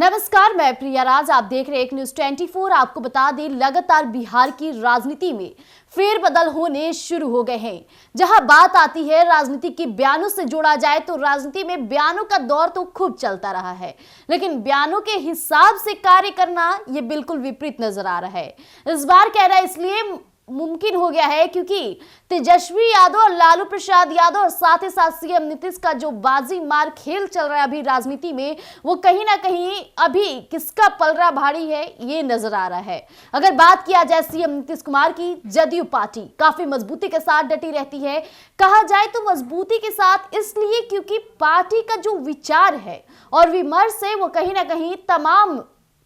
नमस्कार, मैं प्रिया राज। आप देख रहे हैं एक न्यूज 24। आपको बता दें, लगातार बिहार की राजनीति में फेरबदल होने शुरू हो गए हैं। जहां बात आती है राजनीति के बयानों से जोड़ा जाए तो राजनीति में बयानों का दौर तो खूब चलता रहा है, लेकिन बयानों के हिसाब से कार्य करना यह बिल्कुल विपरीत नजर आ रहा है। इस बार कहना इसलिए मुमकिन हो गया है क्योंकि तेजस्वी यादव और लालू प्रसाद यादव और साथ ही साथ सीएम नीतीश का जो बाजी मार खेल चल रहा है अभी राजनीति में, वो कहीं ना कहीं अभी किसका पलड़ा भारी है ये नजर आ रहा है। अगर बात किया जाए सीएम नीतीश कुमार की, जदयू पार्टी काफी मजबूती के साथ डटी रहती है। कहा जाए तो मजबूती के साथ इसलिए क्योंकि पार्टी का जो विचार है और विमर्श है वो कहीं ना कहीं तमाम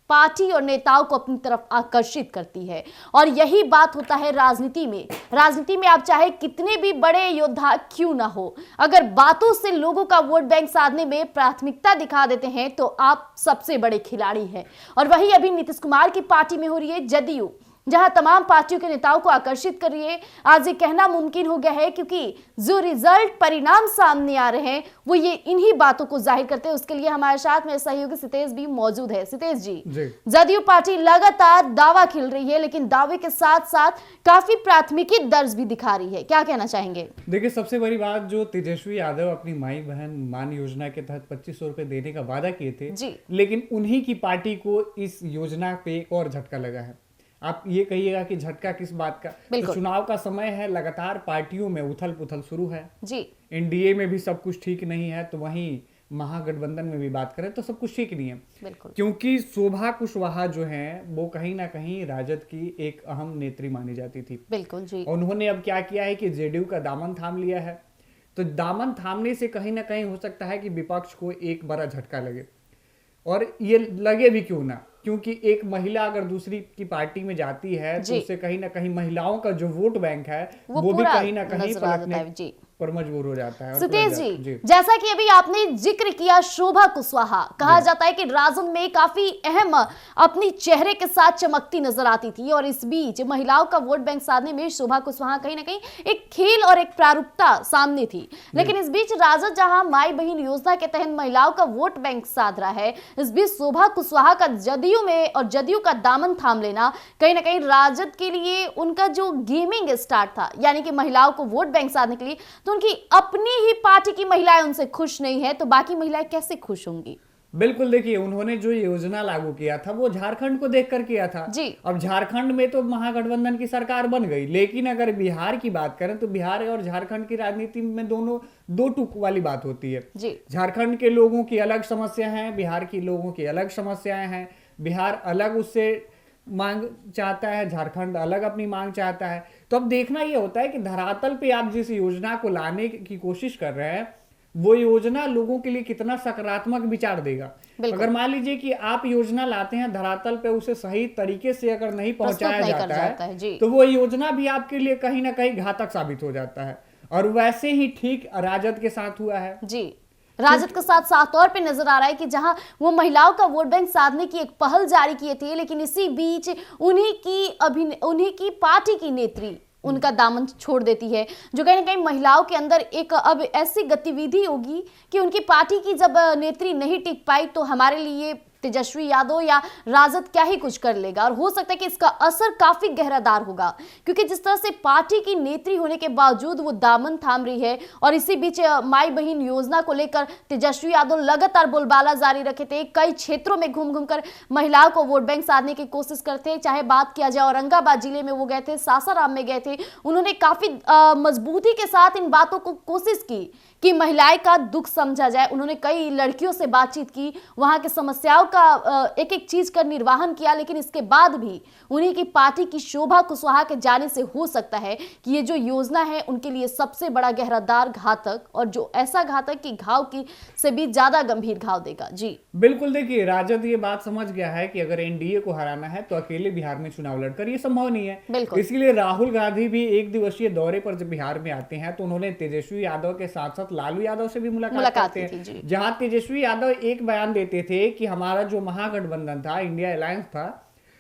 पार्टी और नेताओं को अपनी तरफ आकर्षित करती है। और यही बात होता है राजनीति में। राजनीति में आप चाहे कितने भी बड़े योद्धा क्यों ना हो, अगर बातों से लोगों का वोट बैंक साधने में प्राथमिकता दिखा देते हैं तो आप सबसे बड़े खिलाड़ी हैं। और वही अभी नीतीश कुमार की पार्टी में हो रही है जदयू, जहां तमाम पार्टियों के नेताओं को आकर्षित कर रही है। आज ये कहना मुमकिन हो गया है क्योंकि जो रिजल्ट परिणाम सामने आ रहे हैं वो ये इन्हीं बातों को जाहिर करते हैं। उसके लिए हमारे साथ में सहयोगी सितेश भी मौजूद है। सितेश जी, जदयू पार्टी लगातार दावा खिल रही है, लेकिन दावे के साथ साथ काफी प्राथमिकी दर्ज भी दिखा रही है, क्या कहना चाहेंगे? देखिए, सबसे बड़ी बात, जो तेजस्वी यादव अपनी माई बहन मान योजना के तहत 2500 रुपए देने का वादा किए थे, लेकिन उन्हीं की पार्टी को इस योजना पे एक और झटका लगा है। आप ये कहिएगा कि झटका किस बात का? तो चुनाव का समय है, लगातार पार्टियों में उथल पुथल शुरू है जी। एनडीए में भी सब कुछ ठीक नहीं है, तो वहीं महागठबंधन में भी बात करें तो सब कुछ ठीक नहीं है। क्योंकि शोभा कुशवाहा जो है वो कहीं ना कहीं राजद की एक अहम नेत्री मानी जाती थी। बिल्कुल जी। उन्होंने अब क्या किया है कि जेडीयू का दामन थाम लिया है। तो दामन थामने से कहीं ना कहीं हो सकता है कि विपक्ष को एक बड़ा झटका लगे, और ये लगे भी क्यों ना, क्योंकि एक महिला अगर दूसरी की पार्टी में जाती है तो उससे कहीं ना कहीं महिलाओं का जो वोट बैंक है वो भी कहीं ना कहीं पलटने पर मजबूर हो जाता है। सुतेश जी, जैसा कि अभी आपने जिक्र किया शोभा कुशवाहा, कहा जाता है कि राजद में काफी अहम अपनी चेहरे के साथ चमकती नजर आती थी, और इस बीच महिलाओं का वोट बैंक साधने में शोभा कुशवाहा कहीं ना कहीं एक खेल और एक प्रारूपता सामने थी। लेकिन इस बीच राजद जहां माई बहन योजना के तहत महिलाओं का वोट बैंक साध रहा है, इस बीच शोभा कुशवाहा का जदयू में और जदयू का दामन थाम लेना कहीं ना कहीं राजद के लिए उनका जो गेमिंग स्टार्ट था, यानी कि महिलाओं को वोट बैंक साधने के लिए, तो उनकी अपनी ही पार्टी की महिलाएं उनसे खुश नहीं है, तो बाकी महिलाएं कैसे खुश होंगी? बिल्कुल, देखिए, उन्होंने जो योजना लागू किया था वो झारखंड को देखकर किया था जी। अब झारखंड में तो महागठबंधन की सरकार बन गई, लेकिन अगर बिहार की बात करें तो बिहार और झारखंड की राजनीति में दोनों दो टूक वाली बात होती है जी। झारखंड के लोगों की अलग समस्या है, बिहार के लोगों की अलग समस्याएं हैं। बिहार अलग उससे मांग चाहता है, झारखंड अलग अपनी मांग चाहता है। तो अब देखना यह होता है कि धरातल पे आप जिस योजना को लाने की कोशिश कर रहे हैं वो योजना लोगों के लिए कितना सकारात्मक विचार देगा। अगर मान लीजिए कि आप योजना लाते हैं, धरातल पे उसे सही तरीके से अगर नहीं पहुंचाया जाता है तो वो योजना भी आपके लिए कहीं ना कहीं घातक साबित हो जाता है। और वैसे ही ठीक राजद के साथ हुआ है जी। राजद के साथ साफ तौर पे नजर आ रहा है कि जहां वो महिलाओं का वोट बैंक साधने की एक पहल जारी किए थे, लेकिन इसी बीच उन्हीं की पार्टी की नेत्री उनका दामन छोड़ देती है, जो कहीं ना कहीं महिलाओं के अंदर एक अब ऐसी गतिविधि होगी कि उनकी पार्टी की जब नेत्री नहीं टिक पाई तो हमारे लिए तेजस्वी यादव या राजद क्या ही कुछ कर लेगा। और हो सकता है कि इसका असर काफी गहरादार होगा, क्योंकि जिस तरह से पार्टी की नेत्री होने के बावजूद वो दामन थाम रही है, और इसी बीच माई बहन योजना को लेकर तेजस्वी यादव लगातार बोलबाला जारी रखे थे। कई क्षेत्रों में घूम घूम कर महिलाओं को वोट बैंक साधने की कोशिश करते, चाहे बात किया जाए औरंगाबाद जिले में वो गए थे, सासाराम में गए थे, उन्होंने काफी मजबूती के साथ इन बातों को कोशिश की कि महिलाएं का दुख समझा जाए। उन्होंने कई लड़कियों से बातचीत की, वहां के समस्याओं का एक एक चीज का निर्वाहन किया, लेकिन इसके बाद भी उन्हीं की पार्टी की शोभा कुशवाहा के जाने से हो सकता है कि ये जो योजना है उनके लिए सबसे बड़ा गहरादार घातक, और जो ऐसा घातक कि घाव की से भी ज्यादा गंभीर घाव देगा जी। बिल्कुल, देखिए, राजद ये बात समझ गया है कि अगर एनडीए को हराना है तो अकेले बिहार में चुनाव लड़कर ये संभव नहीं है। इसीलिए राहुल गांधी भी एक दिवसीय दौरे पर जब बिहार में आते हैं तो उन्होंने तेजस्वी यादव के साथ साथ लालू यादव से भी मुलाकात करते हैं, जहां तेजस्वी यादव एक बयान देते थे कि हमारा जो महागठबंधन था, इंडिया अलायंस था,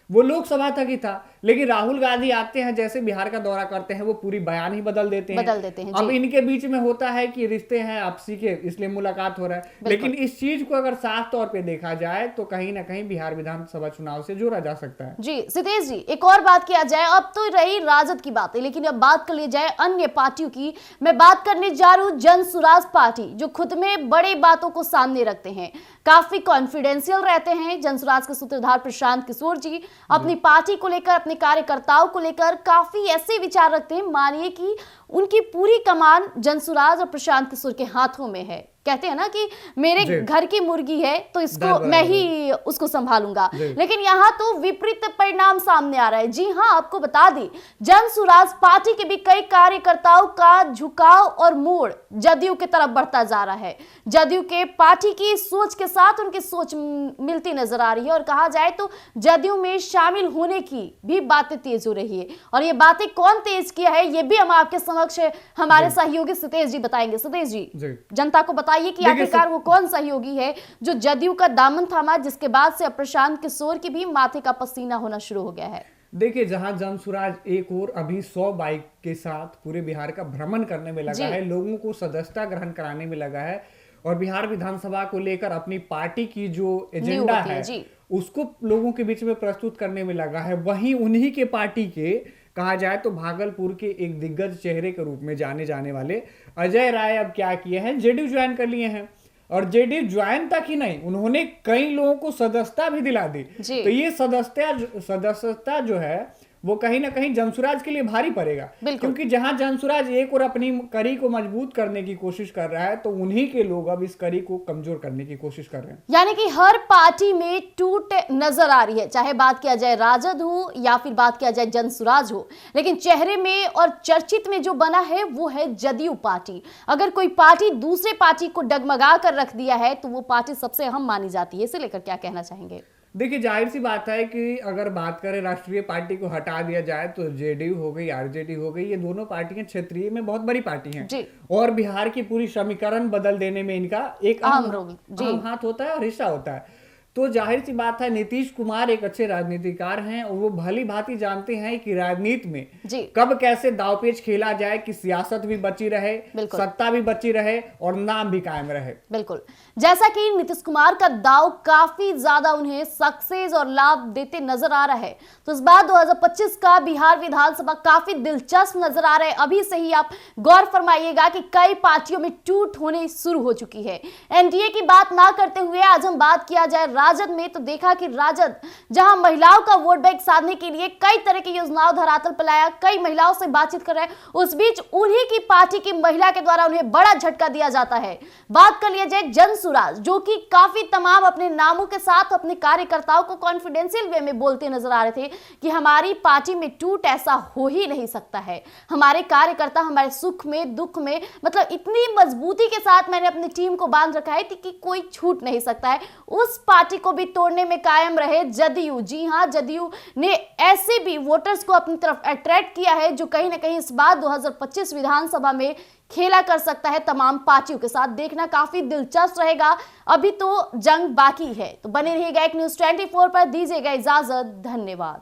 वो लोकसभा तक ही था, लेकिन राहुल गांधी आते हैं, जैसे बिहार का दौरा करते हैं, वो पूरी बयान ही बदल देते हैं। अब इनके बीच में होता है कि रिश्ते हैं आपसी के, इसलिए मुलाकात हो रहा है। लेकिन इस चीज को अगर साफ तौर पे देखा जाए तो कहीं ना कहीं बिहार विधानसभा चुनाव से जोड़ा जा सकता है। जी सितेश जी, एक और बात किया जाए, अब तो रही राजद की बातें, लेकिन अब बात कर ली जाए अन्य पार्टियों की। मैं बात करने जा रही हूं जन सुराज पार्टी, जो खुद में बड़ी बातों को सामने रखते हैं, काफी कॉन्फिडेंशियल रहते हैं। जनसुराज के सूत्रधार प्रशांत किशोर जी अपनी पार्टी को लेकर, अपने कार्यकर्ताओं को लेकर काफी ऐसे विचार रखते हैं, मानिए कि उनकी पूरी कमान जनसुराज और प्रशांत किशोर के हाथों में है। कहते हैं ना कि मेरे घर की मुर्गी है तो इसको मैं ही उसको संभालूंगा, लेकिन यहाँ तो विपरीत परिणाम सामने आ रहा है। जी हाँ, आपको बता दें, जनसुराज पार्टी के भी कई कार्यकर्ताओं का झुकाव और मोड़ जदयू की तरफ बढ़ता जा रहा है। जदयू के पार्टी की सोच के साथ उनकी सोच मिलती नजर आ रही है, और कहा जाए तो जदयू में शामिल होने की भी बातें तेज हो रही है। और ये बातें कौन तेज किया है, ये भी हम आपके समक्ष हमारे सहयोगी सितेश जी बताएंगे। सितेश जी, जनता को बताइए कि आखिरकार वो कौन सहयोगी है जो जदयू का दामन थामा, जिसके बाद से प्रशांत किशोर की भी माथे का पसीना होना शुरू हो गया है। देखिए, जहां जनसुराज एक और अभी 100 बाइक के साथ पूरे बिहार का भ्रमण करने में लगा है, लोगों को सदस्यता ग्रहण कराने में लगा है, और बिहार विधानसभा को लेकर अपनी पार्टी की जो एजेंडा है उसको लोगों के बीच में प्रस्तुत करने में लगा है, वहीं उन्हीं के पार्टी के कहा जाए तो भागलपुर के एक दिग्गज चेहरे के रूप में जाने जाने वाले अजय राय अब क्या किए हैं, जेडीयू ज्वाइन कर लिए हैं। और जेडीयू ज्वाइन तक ही नहीं, उन्होंने कई लोगों को सदस्यता भी दिला दी। तो ये सदस्यता जो है वो कहीं ना कहीं जनसुराज के लिए भारी पड़ेगा, क्योंकि जहां जनसुराज एक और अपनी कड़ी को मजबूत करने की कोशिश कर रहा है, तो उन्हीं के लोग अब इस कड़ी को कमजोर करने की कोशिश कर रहे हैं। यानी कि हर पार्टी में टूट नजर आ रही है, चाहे बात किया जाए राजद हो या फिर बात किया जाए जनसुराज हो, लेकिन चेहरे में और चर्चित में जो बना है वो है जदयू पार्टी। अगर कोई पार्टी दूसरे पार्टी को डगमगा कर रख दिया है तो वो पार्टी सबसे अहम मानी जाती है। इसे लेकर क्या कहना चाहेंगे? देखिए, जाहिर सी बात है कि अगर बात करें राष्ट्रीय पार्टी को हटा दिया जाए तो जेडीयू हो गई, आरजेडी हो गई, ये दोनों पार्टियां क्षेत्रीय में बहुत बड़ी पार्टी हैं और बिहार की पूरी समीकरण बदल देने में इनका एक अहम हाथ होता है और हिस्सा होता है। तो जाहिर सी बात है, नीतीश कुमार एक अच्छे राजनीतिकार हैं और वो भली भांति जानते हैं कि राजनीति में कब कैसे दावपेच खेला जाए कि सियासत भी बची रहे, सत्ता भी बची रहे और नाम भी कायम रहे। बिल्कुल, जैसा कि नीतीश कुमार का दाव काफी ज्यादा उन्हें सक्सेस और लाभ देते नजर आ रहा है, तो इस बार 2025 का बिहार विधानसभा काफी दिलचस्प नजर आ रहा है। अभी से ही आप गौर फरमाइएगा कि कई पार्टियों में टूट होने शुरू हो चुकी है। एनडीए की बात ना करते हुए आज हम बात किया जाए राजद में, तो देखा कि राजद जहां महिलाओं का वोट बैंक साधने के लिए कई तरह की योजनाओं धरातल पर लाया, कई महिलाओं से बातचीत कर रहे हैं, उस बीच उन्हीं की पार्टी की महिला के द्वारा उन्हें बड़ा झटका दिया जाता है। बात कर लिया जाए जनसुराज, जो कि काफी तमाम अपने नामों के साथ अपने कार्यकर्ताओं को कॉन्फिडेंशियल वे में बोलते नजर आ रहे थे कि हमारी पार्टी में टूट ऐसा हो ही नहीं सकता है, हमारे कार्यकर्ता हमारे सुख में दुख में, मतलब इतनी मजबूती के साथ मैंने अपनी टीम को बांध रखा है कि कोई छूट नहीं सकता है। उस पार्टी को भी तोड़ने में कायम रहे जदयू। जी हां, जदयू ने ऐसे भी वोटर्स को अपनी तरफ अट्रैक्ट किया है जो कहीं ना कहीं इस बार 2025 विधानसभा में खेला कर सकता है तमाम पार्टियों के साथ। देखना काफी दिलचस्प रहेगा, अभी तो जंग बाकी है। तो बने रहिएगा एक न्यूज़ 24 पर, दीजिएगा इजाजत, धन्यवाद।